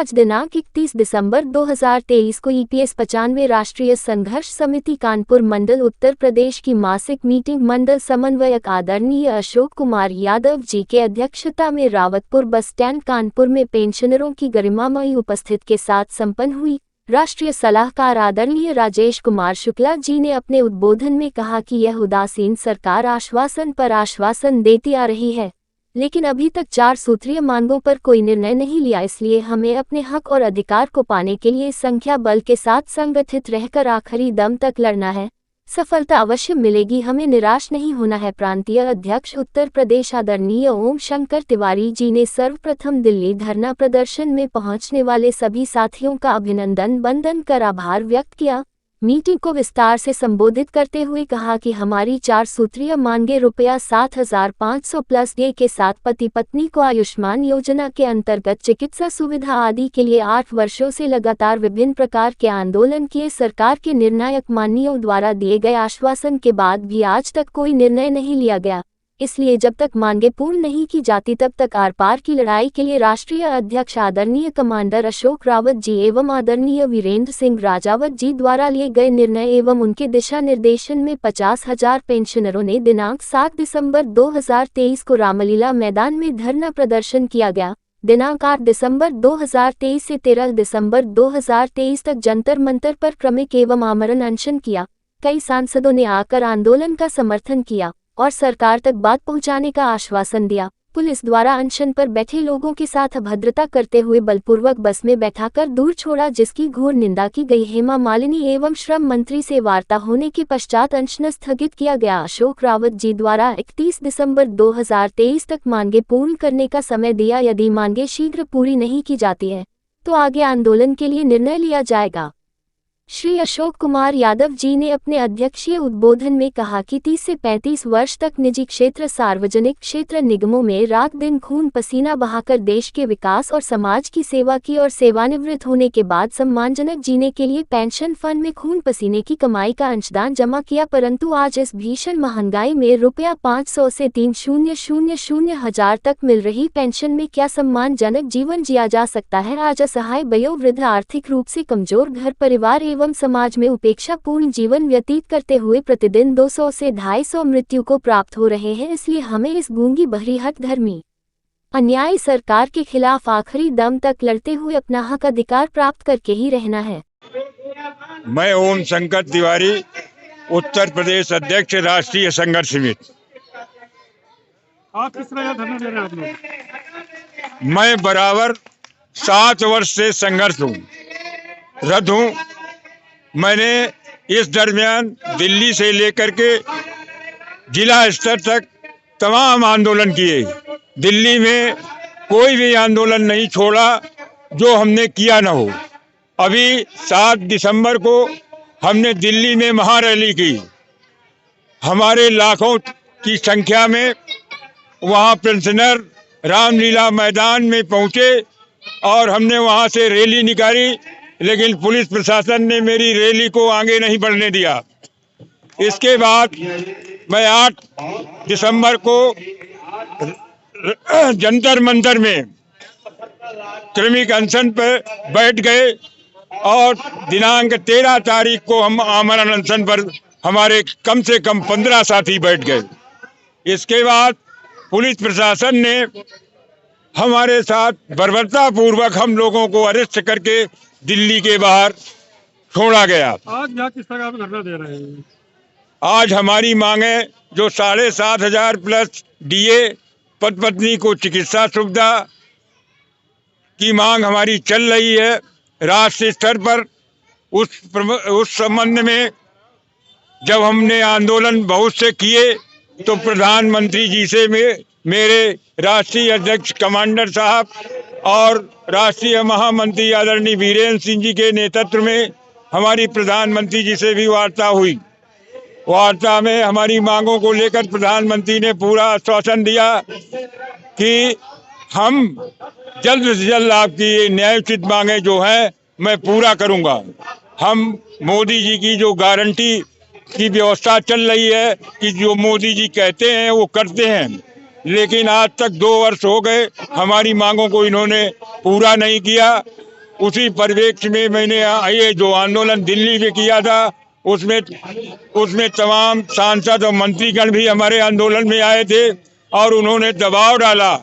आज दिनांक 31 दिसंबर 2023 को ईपीएस 95 राष्ट्रीय संघर्ष समिति कानपुर मंडल उत्तर प्रदेश की मासिक मीटिंग मंडल समन्वयक आदरणीय अशोक कुमार यादव जी के अध्यक्षता में रावतपुर बस स्टैंड कानपुर में पेंशनरों की गरिमामयी उपस्थिति के साथ संपन्न हुई। राष्ट्रीय सलाहकार आदरणीय राजेश कुमार शुक्ला जी ने अपने उद्बोधन में कहा कि यह उदासीन सरकार आश्वासन पर आश्वासन देती आ रही है, लेकिन अभी तक 4 सूत्रीय मांगों पर कोई निर्णय नहीं लिया। इसलिए हमें अपने हक और अधिकार को पाने के लिए संख्या बल के साथ संगठित रहकर आखिरी दम तक लड़ना है। सफलता अवश्य मिलेगी, हमें निराश नहीं होना है। प्रांतीय अध्यक्ष उत्तर प्रदेश आदरणीय ओम शंकर तिवारी जी ने सर्वप्रथम दिल्ली धरना प्रदर्शन में पहुंचने वाले सभी साथियों का अभिनंदन वंदन कर आभार व्यक्त किया। मीटिंग को विस्तार से संबोधित करते हुए कहा कि हमारी 4 सूत्रीय मांगे ₹7,500 प्लस डे के साथ पति पत्नी को आयुष्मान योजना के अंतर्गत चिकित्सा सुविधा आदि के लिए 8 वर्षों से लगातार विभिन्न प्रकार के आंदोलन किए सरकार के निर्णायक माननीयों द्वारा दिए गए आश्वासन के बाद भी आज तक कोई निर्णय नहीं लिया गया। इसलिए जब तक मांगे पूर्ण नहीं की जाती तब तक आर पार की लड़ाई के लिए राष्ट्रीय अध्यक्ष आदरणीय कमांडर अशोक रावत जी एवं आदरणीय वीरेंद्र सिंह राजावत जी द्वारा लिए गए निर्णय एवं उनके दिशा निर्देशन में 50,000 पेंशनरों ने दिनांक 7 दिसंबर 2023 को रामलीला मैदान में धरना प्रदर्शन किया गया। दिनांक 8 दिसंबर 2023 से 13 दिसंबर 2023 तक जंतर मंतर पर क्रमिक एवं आमरण अनशन किया। कई सांसदों ने आकर आंदोलन का समर्थन किया और सरकार तक बात पहुंचाने का आश्वासन दिया। पुलिस द्वारा अनशन पर बैठे लोगों के साथ अभद्रता करते हुए बलपूर्वक बस में बैठाकर दूर छोड़ा, जिसकी घोर निंदा की गई। हेमा मालिनी एवं श्रम मंत्री से वार्ता होने के पश्चात अनशन स्थगित किया गया। अशोक रावत जी द्वारा 31 दिसंबर 2023 तक मांगे पूर्ण करने का समय दिया। यदि मांगे शीघ्र पूरी नहीं की जाती है तो आगे आंदोलन के लिए निर्णय लिया जाएगा। श्री अशोक कुमार यादव जी ने अपने अध्यक्षीय उद्बोधन में कहा कि 30 से 35 वर्ष तक निजी क्षेत्र सार्वजनिक क्षेत्र निगमों में रात दिन खून पसीना बहाकर देश के विकास और समाज की सेवा की और सेवानिवृत्त होने के बाद सम्मानजनक जीने के लिए पेंशन फंड में खून पसीने की कमाई का अंशदान जमा किया। परंतु आज इस भीषण महंगाई में ₹500 से 3,000 हजार तक मिल रही पेंशन में क्या सम्मानजनक जीवन जिया जा सकता है? आज असहाय वयोवृद्ध आर्थिक रूप से कमजोर घर परिवार एवं समाज में उपेक्षापूर्ण जीवन व्यतीत करते हुए प्रतिदिन 200 से 250 मृत्यु को प्राप्त हो रहे हैं। इसलिए हमें इस गूंगी बहरी हठ धर्मी अन्यायी सरकार के खिलाफ आखिरी दम तक लड़ते हुए अपना हक अधिकार प्राप्त करके ही रहना है। मैं ओम शंकर तिवारी, उत्तर प्रदेश अध्यक्ष राष्ट्रीय संघर्ष समिति। आप किस तरह का धरना दे रहे हैं आप लोग? मैं बराबर 7 वर्ष से संघर्ष रत हूँ। मैंने इस दरमियान दिल्ली से लेकर के जिला स्तर तक तमाम आंदोलन किए। दिल्ली में कोई भी आंदोलन नहीं छोड़ा जो हमने किया न हो। अभी 7 दिसंबर को हमने दिल्ली में महारैली की। हमारे लाखों की संख्या में वहाँ पेंशनर रामलीला मैदान में पहुँचे और हमने वहाँ से रैली निकाली, लेकिन पुलिस प्रशासन ने मेरी रैली को आगे नहीं बढ़ने दिया। इसके बाद मैं 8 दिसंबर को जंतर मंतर में क्रमिक अनशन पर बैठ गए और दिनांक 13 तारीख को हम आमरण अनशन पर हमारे कम से कम 15 साथी बैठ गए। इसके बाद पुलिस प्रशासन ने हमारे साथ बर्बरतापूर्वक हम लोगों को अरेस्ट करके दिल्ली के बाहर छोड़ा गया। आज यहाँ किस तरह का धरना दे रहे हैं? आज हमारी मांगे जो 7,500 प्लस डीए, पति पत्नी को चिकित्सा सुविधा की मांग हमारी चल रही है राष्ट्रीय स्तर पर। उस संबंध में जब हमने आंदोलन बहुत से किए तो प्रधानमंत्री जी से मेरे राष्ट्रीय अध्यक्ष कमांडर साहब और राष्ट्रीय महामंत्री आदरणीय वीरेंद्र सिंह जी के नेतृत्व में हमारी प्रधानमंत्री जी से भी वार्ता हुई। वार्ता में हमारी मांगों को लेकर प्रधानमंत्री ने पूरा आश्वासन दिया कि हम जल्द से जल्द आपकी ये न्यायोचित मांगे जो है मैं पूरा करूंगा। हम मोदी जी की जो गारंटी की व्यवस्था चल रही है कि जो मोदी जी कहते हैं वो करते हैं, लेकिन आज तक 2 वर्ष हो गए हमारी मांगों को इन्होंने पूरा नहीं किया। उसी परिप्रेक्ष्य में मैंने ये जो आंदोलन दिल्ली में किया था उसमें तमाम सांसद और मंत्रीगण भी हमारे आंदोलन में आए थे और उन्होंने दबाव डाला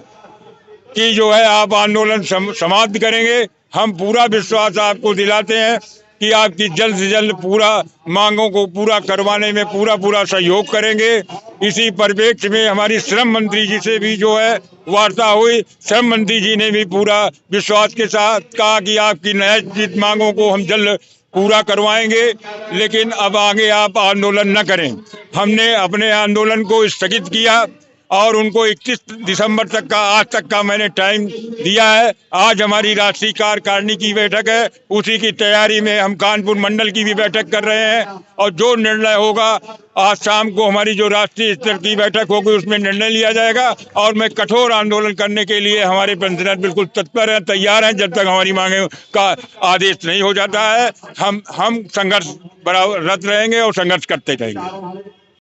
कि जो है आप आंदोलन समाप्त करेंगे। हम पूरा विश्वास आपको दिलाते हैं कि आपकी जल्द से जल्द पूरा मांगों को पूरा करवाने में पूरा सहयोग करेंगे। इसी परिप्रेक्ष्य में हमारी श्रम मंत्री जी से भी जो है वार्ता हुई। श्रम मंत्री जी ने भी पूरा विश्वास के साथ कहा कि आपकी न्यायिक मांगों को हम जल्द पूरा करवाएंगे, लेकिन अब आगे आप आंदोलन न करें। हमने अपने आंदोलन को स्थगित किया और उनको 31 दिसंबर तक का आज तक का मैंने टाइम दिया है। आज हमारी राष्ट्रीय कार्यकारिणी की बैठक है, उसी की तैयारी में हम कानपुर मंडल की भी बैठक कर रहे हैं और जो निर्णय होगा आज शाम को हमारी जो राष्ट्रीय स्तर की बैठक होगी उसमें निर्णय लिया जाएगा। और मैं कठोर आंदोलन करने के लिए हमारे पेंशनर बिल्कुल तत्पर हैं, तैयार हैं। जब तक हमारी मांगे का आदेश नहीं हो जाता है हम संघर्ष बराबर रत रहेंगे और संघर्ष करते रहेंगे।